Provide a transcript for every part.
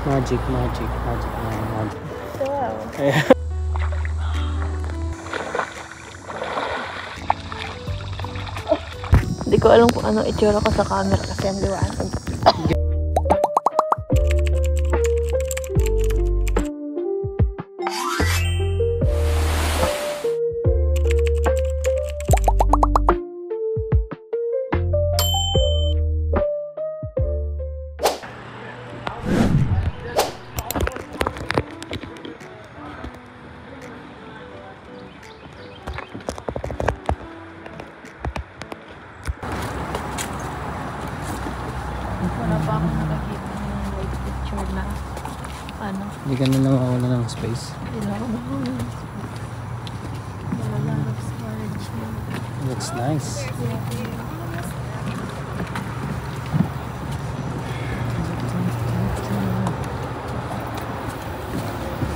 Magic, magic, magic, magic. Wow. Hindi ko alam kung ano itsura ko sa camera kasi ang liwanag. Wala pa akong nakakita ng white picture na ano. Hindi ka na nawawala ng space. Hindi na ako nawawala ng space. Wala lot of storage na. Looks nice.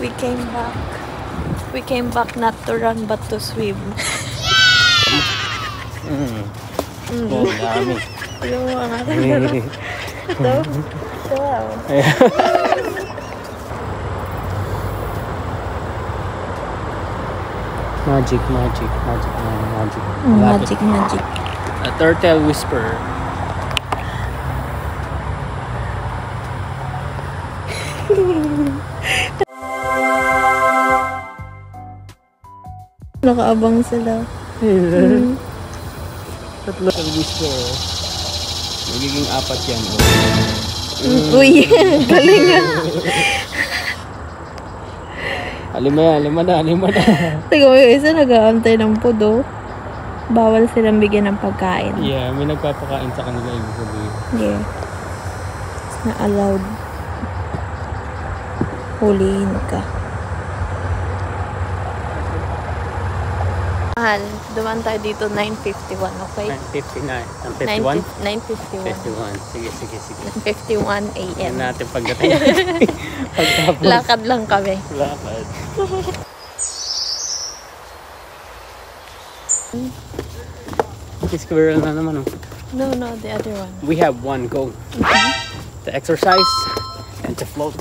We came back. We came back not to run but to swim. Oh, dami. Yung mga ito. Wow. Magic, magic, magic, magic. Magic, magic. A turtle whisperer. Nakaabang sila. Turtle whisperer. Magiging apat yan. Uy, galing nga. Lima na. Tingnan mo yung isa nag-aantay ng pudo. Bawal silang bigyan ng pagkain. Yeah, may nagpapakain sa kanila ibig sabihin. Yeah. It's not allowed. Huliin ka. Mahal, dumaan tayo dito 9:51, okay? 9:59. 9:51. 51. Sige. 9:51 a.m. Yan natin pagdating. Pagtapos. Lakad lang kami. Lakad. Squirrel na naman oh. No, the other one. We have one goal. To exercise and to float.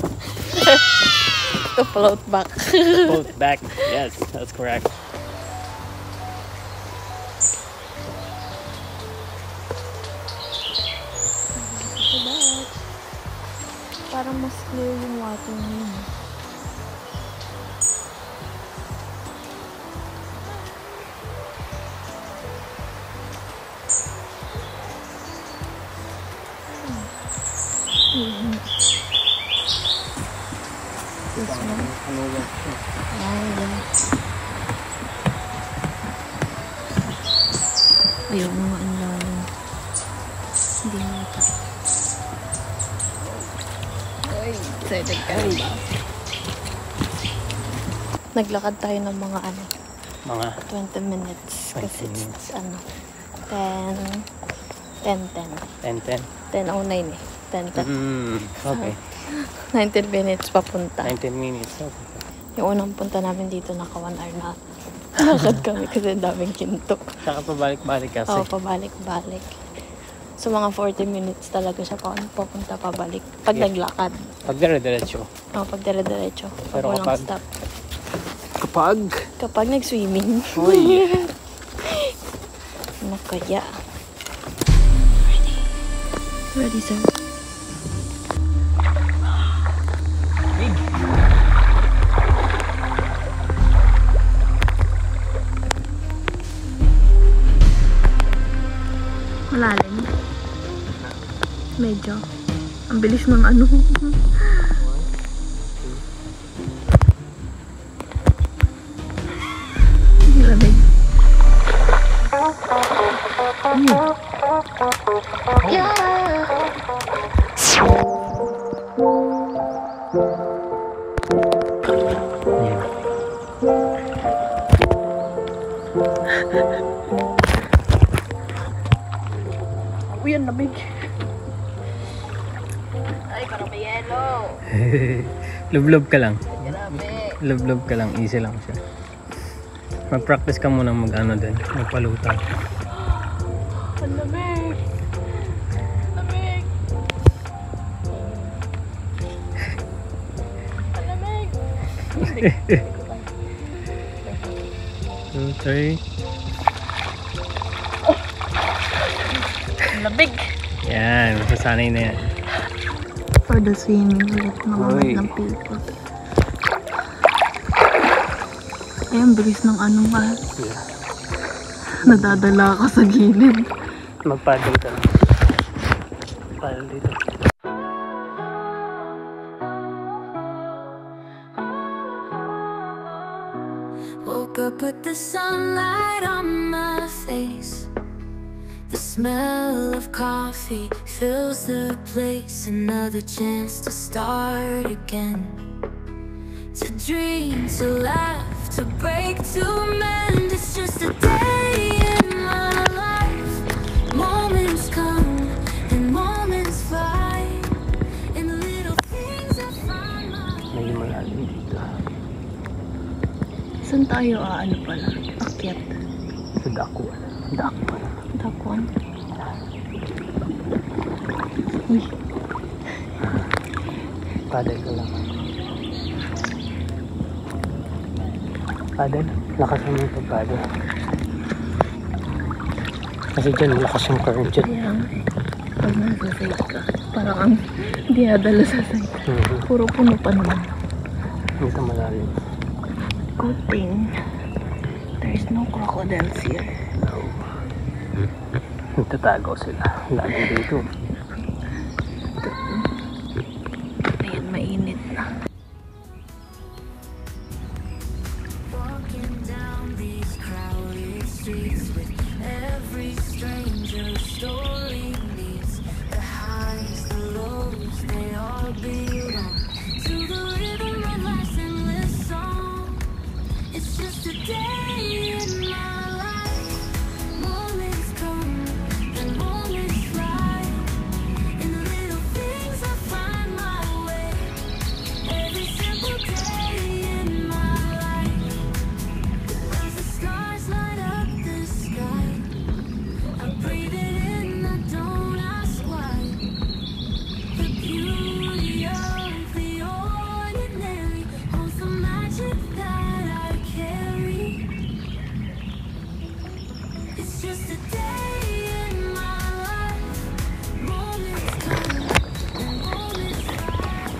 To float back. Float back. Yes, that's correct. Parang mas clear yung water niya. This one. Ano yan? Ayaw mo nga ang lalim. Hindi nata. Excited ka rin ba? Naglakad tayo ng mga ano, Mga 20 minutes. 20 Kasi minutes. it's ano, 10:09 eh. 10:10. Okay. 19 minutes papunta. 19 minutes. Okay. Yung unang punta namin dito, naka 1 hour na. Lakad kami kasi daming kinto. Saka pabalik-balik kasi. Oo, pabalik-balik. So, mga 40 minutes talaga siya papunta pabalik. Pag naglakad. Pag dire-diretso. Oo, pag dire-diretso. Pag Pero walang stop. Kapag nag-swimming. Uy. Ano kaya? Ready, sir? Malalim. Medyo. Ang bilis ng ano. Lamig. Uy, ang lamig. Ay, parang may yellow. Lublob ka lang. Grabe. Lublob ka lang. Easy lang siya. Mag-practice ka muna mag-ano din. Magpalutang. Ang lamig. Lamig. 2, 3. Labig. Yan, masasanay na yan. For the swimming ulit, mga Uy. ng people. Ayan, bilis ng ano nga. Yeah. Nadadala ka sa gilid. Mag-paddle ka. Paddle dito. Woke up with the sunlight on my face. The smell of coffee fills the place. Another chance to start again. To dream, to laugh, to break, to mend. It's just a day in my life. Moments come and moments fly. In the little things I find my way. May malalim dito. Saan tayo ano pala? Akyat. Sa dakuan. Dakuan. Dakuan. Uy. Paddle ka lang. Paddle. Lakas mo yung pag-paddle. Kasi dyan, lakas yung current dyan. Kaya pag nasa site ka, parang ang dinadala sa site. Puro puno pa naman. Dito malalim. Good thing there's no crocodiles here. Nagtatago sila. Lagi dito. Ayan, mainit na. Walking down these crowded streets with every stranger's story leads. The highs, the lows, they all belong to the rhythm of life's endless song. It's just a day in my life. Moments come and moments fly. In the little things I find my way. Every simple day in my life. As the stars light up the sky, I breathe it in, I don't ask why. The beauty of the ordinary holds the magic that I carry. It's just a day in my life. Moments come and moments fly.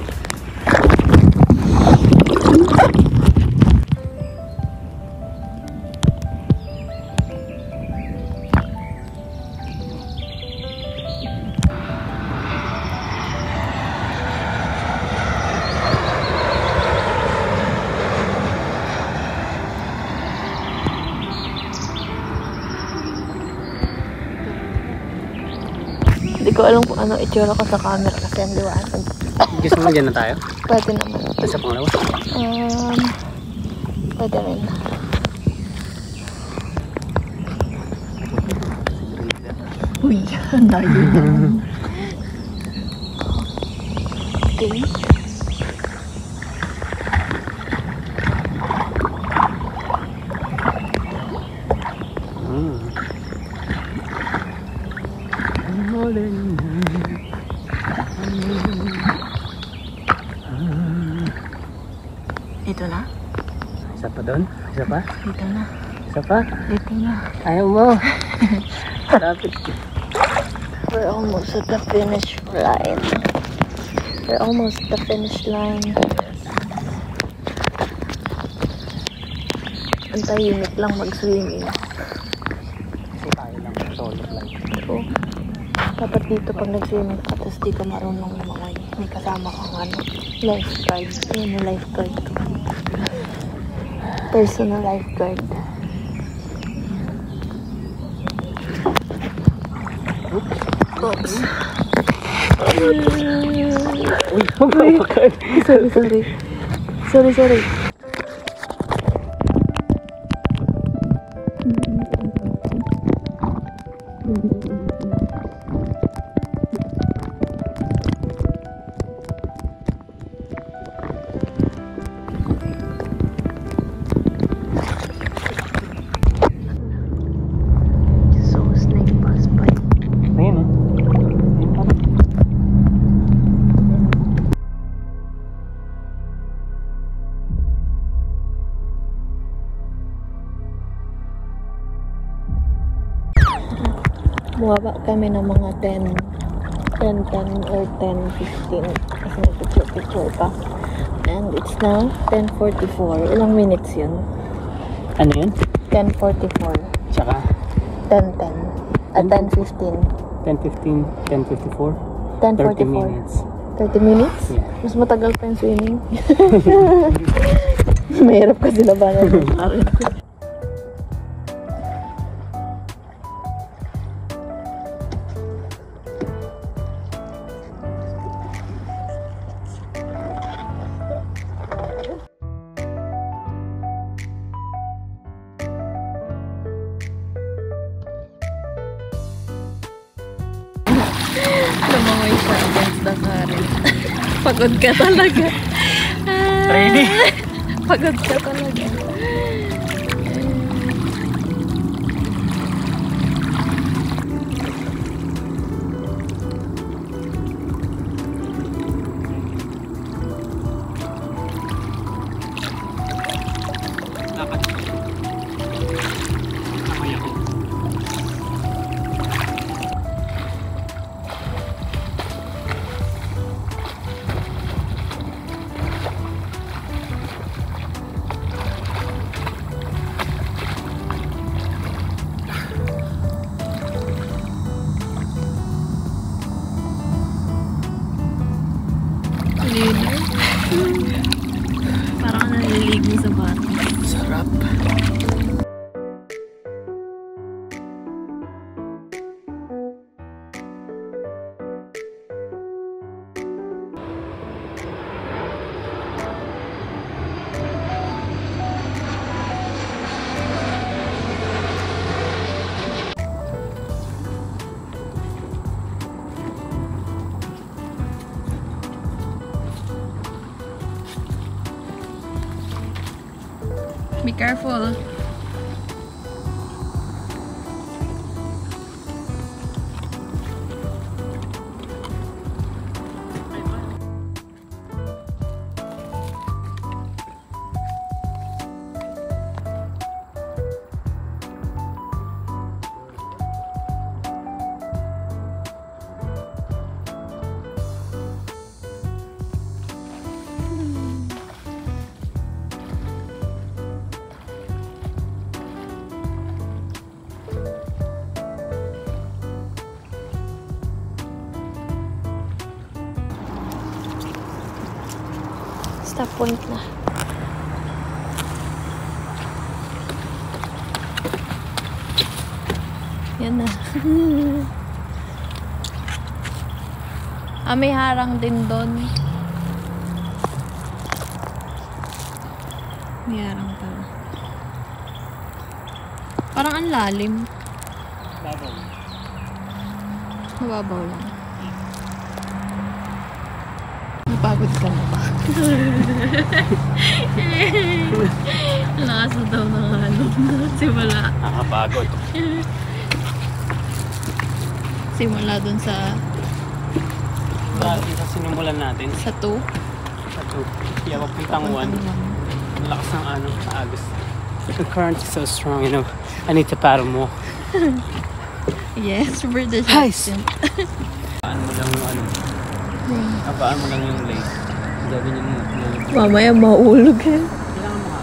Hindi ko alam kung ano itsura ko sa camera kasi ang liwanag. Gusto mo dyan na tayo? Pwede naman. Sa pangalawa? Pwede rin. Uy, ang layo naman. Okay. Dito na? Isa pa doon? Isa pa? Dito na. Isa pa? Dito na. Ayaw mo. Lapit. We're almost at the finish line. We're almost at the finish line. Ang tahimik lang mag-swimming. Kasi tayo lang solo lang. Oo. Dapat dito pag nag-swimming ka, tapos di ka marunong lumangoy. May kasama kang ano, lifeguard. Yun yung lifeguard. Personal lifeguard. Oops. Uy, huwag Sorry. Sorry. So, snake pass by. Ayun eh. Ayun pa. Bumaba kami ng mga 10 or 10:15 kasi nagpicture pa. And it's now 10:44. Ilang minutes yun? Ano yun? 10:44. Tsaka? 10:10. At 10:15. 10:15, 10:54? 10:44. 30 minutes. 30 minutes? Yeah. Mas matagal pa yung swimming. Mahirap kasi labanan ng araw. Lumangoy siya against the current. Pagod ka talaga. Training? Pagod ka talaga. Cleaner. Parang naliligo sa bata. Sarap. Be careful. Stop point na. Yan na. May harang din doon. May harang pa. Parang ang lalim. Babaw. Mababaw lang. Napagod ka na ba? Lakas na daw ng simula. Nakapagod. Simula dun sa Dati sa sinimulan natin. sa 2. Sa 2. Kaya papuntang 1. Lakas ng agos. The current is so strong, you know. I need to paddle more. Yes, for the Nice. section. Abaan mo lang yung abaan mo lang yung lace. Gawin yung Mamaya maulog eh. kailangan mo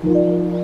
Thank you.